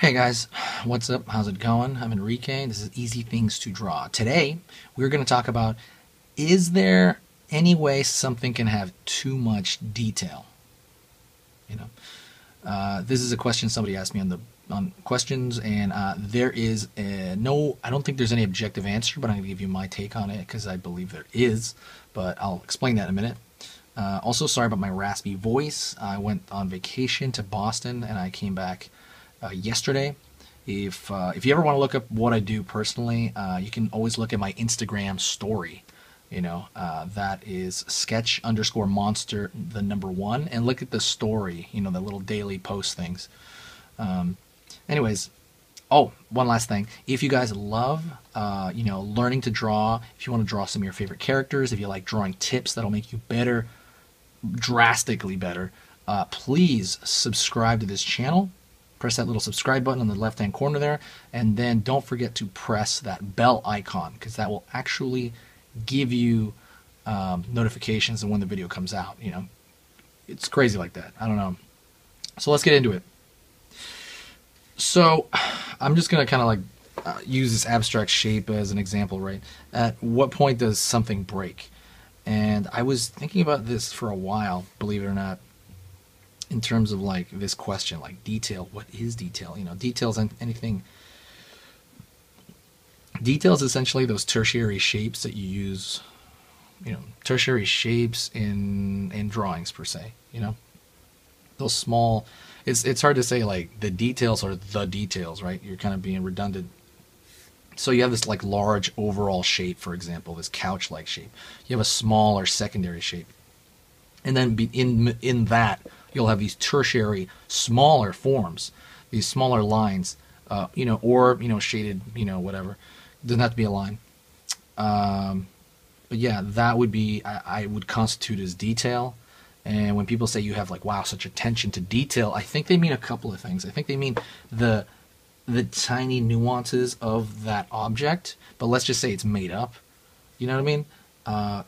Hey guys, what's up? How's it going? I'm Enrique. This is Easy Things to Draw. Today, we're going to talk about, is there any way something can have too much detail? This is a question somebody asked me on questions, and there is no, I don't think there's any objective answer, but I'm going to give you my take on it because I believe there is, but I'll explain that in a minute. Also, sorry about my raspy voice. I went on vacation to Boston, and I came back yesterday. If you ever want to look up what I do personally, you can always look at my Instagram story. That is sketch_monster the number 1, and look at the story. The little daily post things. Anyways, oh, one last thing. If you guys love, learning to draw, if you want to draw some of your favorite characters, if you like drawing tips that'll make you better, drastically better, please subscribe to this channel. Press that little subscribe button on the left-hand corner there, and then don't forget to press that bell icon, because that will actually give you notifications of when the video comes out. It's crazy like that. I don't know. So let's get into it. So I'm just going to kind of use this abstract shape as an example, right? At what point does something break? And I was thinking about this for a while, believe it or not, in terms of this question, detail. What is detail? Details and anything. Details essentially those tertiary shapes that you use, tertiary shapes in drawings per se, those small, it's hard to say the details are the details, right? You're kind of being redundant. So you have this large overall shape, for example, this couch-like shape. You have a smaller secondary shape. And then in that, you'll have these tertiary smaller forms, these smaller lines, or shaded, whatever. It doesn't have to be a line. But yeah, that would be, I would constitute as detail. And when people say you have wow, such attention to detail, I think they mean a couple of things. I think they mean the tiny nuances of that object, but let's just say it's made up. You know what I mean? I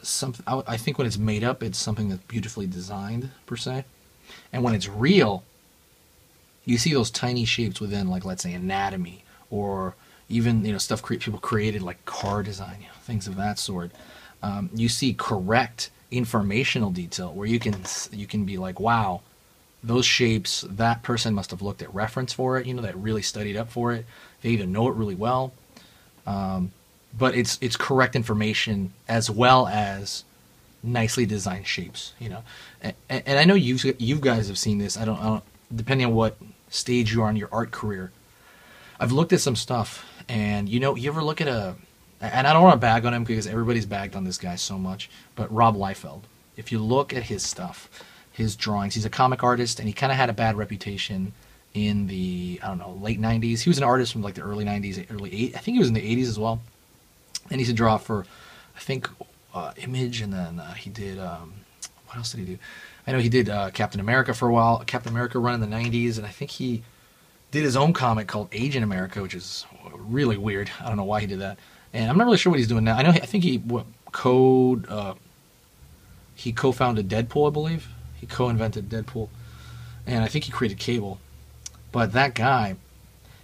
think when it's made up, it's something that's beautifully designed per se. And when it's real, you see those tiny shapes within, let's say, anatomy, or even stuff people created like car design, things of that sort. You see correct informational detail where you can be like, wow, those shapes, that person must have looked at reference for it, that really studied up for it. They either know it really well, but it's correct information as well as nicely designed shapes, and I know you guys have seen this. I don't depending on what stage you are in your art career. I've looked at some stuff, and you ever look at and I don't want to bag on him because everybody's bagged on this guy so much, but Rob Liefeld. If you look at his stuff, his drawings, he's a comic artist, and he kind of had a bad reputation in the, late 90s. He was an artist from the early 90s, early 80s. I think he was in the 80s as well. And he used to draw for, I think, Image, and then he did, what else did he do? I know he did Captain America for a while, Captain America run in the 90s, and I think he did his own comic called Agent America, which is really weird. I don't know why he did that. And I'm not really sure what he's doing now. I think he co-founded Deadpool, I believe. He co-invented Deadpool. And I think he created Cable. But that guy,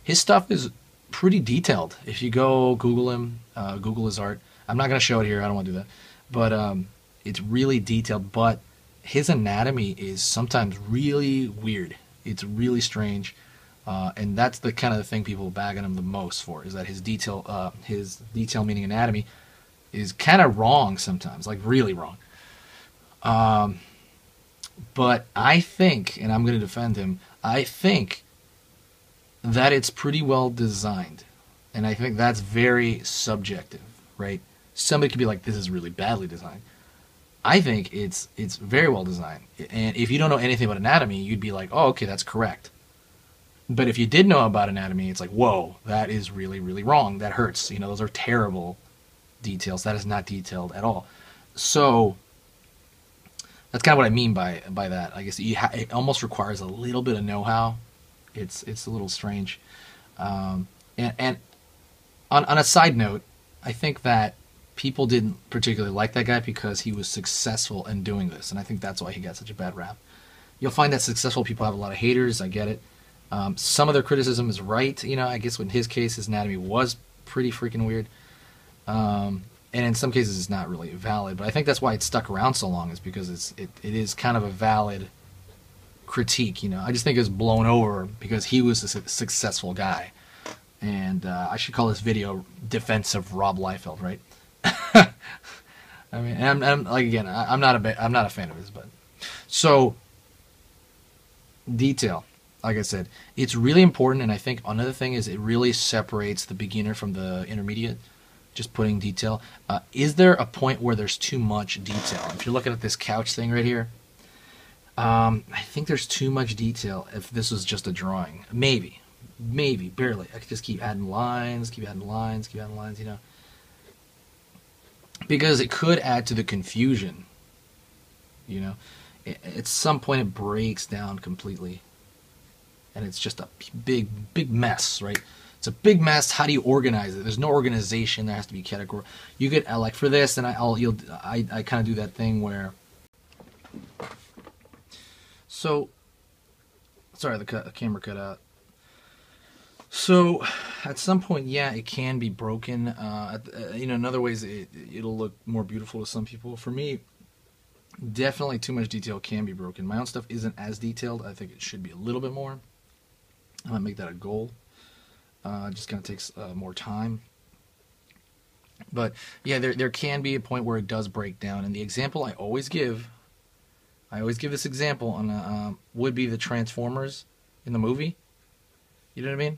his stuff is pretty detailed. If you go Google him, Google his art. I'm not going to show it here. I don't want to do that. But it's really detailed. But his anatomy is sometimes really weird. It's really strange. And that's the kind of the thing people bag on him the most for, is that his detail meaning anatomy, is kind of wrong sometimes, really wrong. But I think, and I'm going to defend him, I think that it's pretty well designed. And I think that's very subjective, right? Somebody could be like, this is really badly designed. I think it's very well designed. And if you don't know anything about anatomy, you'd be like, oh, okay, that's correct. But if you did know about anatomy, it's like, whoa, that is really, really wrong. That hurts. Those are terrible details. That is not detailed at all. So that's kind of what I mean by that. I guess it almost requires a little bit of know-how. It's a little strange. And on a side note, I think that people didn't particularly like that guy because he was successful in doing this, and I think that's why he got such a bad rap. You'll find that successful people have a lot of haters. I get it. Some of their criticism is right. You know, I guess in his case, his anatomy was pretty freaking weird. And in some cases, it's not really valid. But I think that's why it stuck around so long, is because it is kind of a valid critique. You know, I just think it was blown over because he was a successful guy. And I should call this video "Defense of Rob Liefeld," right? I mean, I'm like, again, I'm not a fan of his, but so detail. Like I said, it's really important, and I think another thing is it really separates the beginner from the intermediate. Just putting detail. Is there a point where there's too much detail? If you're looking at this couch thing right here, I think there's too much detail. If this was just a drawing, maybe, barely. I could just keep adding lines, keep adding lines, you know, because it could add to the confusion. You know, at some point it breaks down completely. And it's just a big mess, right? It's a big mess. How do you organize it? There's no organization. There has to be category. You could like for this, and I kind of do that thing where. So, sorry, the camera cut out. So, at some point, yeah, it can be broken. You know, in other ways, it'll look more beautiful to some people. For me, definitely too much detail can be broken. My own stuff isn't as detailed. I think it should be a little bit more. I might make that a goal. It just kind of takes more time. But yeah, there can be a point where it does break down. And the example I always give this example on would be the Transformers in the movie. You know what I mean?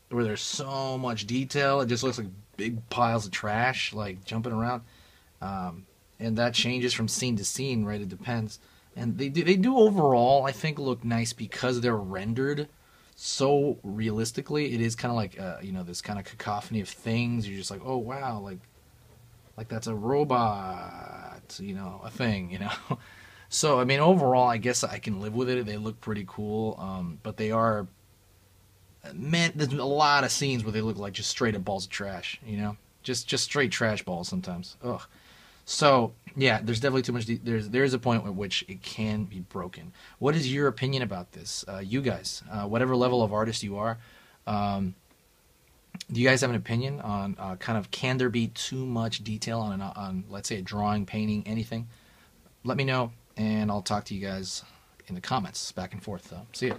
Where there's so much detail, it just looks like big piles of trash, like jumping around. And that changes from scene to scene, right? It depends. And they do overall, I think, look nice because they're rendered so realistically. It is kind of like you know, this kind of cacophony of things. You're just like, oh wow, like that's a robot, you know, a thing, you know. So I mean, overall, I guess I can live with it. They look pretty cool, but they are, man, there's a lot of scenes where they look like just straight up balls of trash, you know, just straight trash balls sometimes. Ugh. So yeah, there's definitely too much. There's a point at which it can be broken. What is your opinion about this? You guys, whatever level of artist you are, do you guys have an opinion on kind of, can there be too much detail on let's say a drawing, painting, anything? Let me know, and I'll talk to you guys in the comments, back and forth. See ya.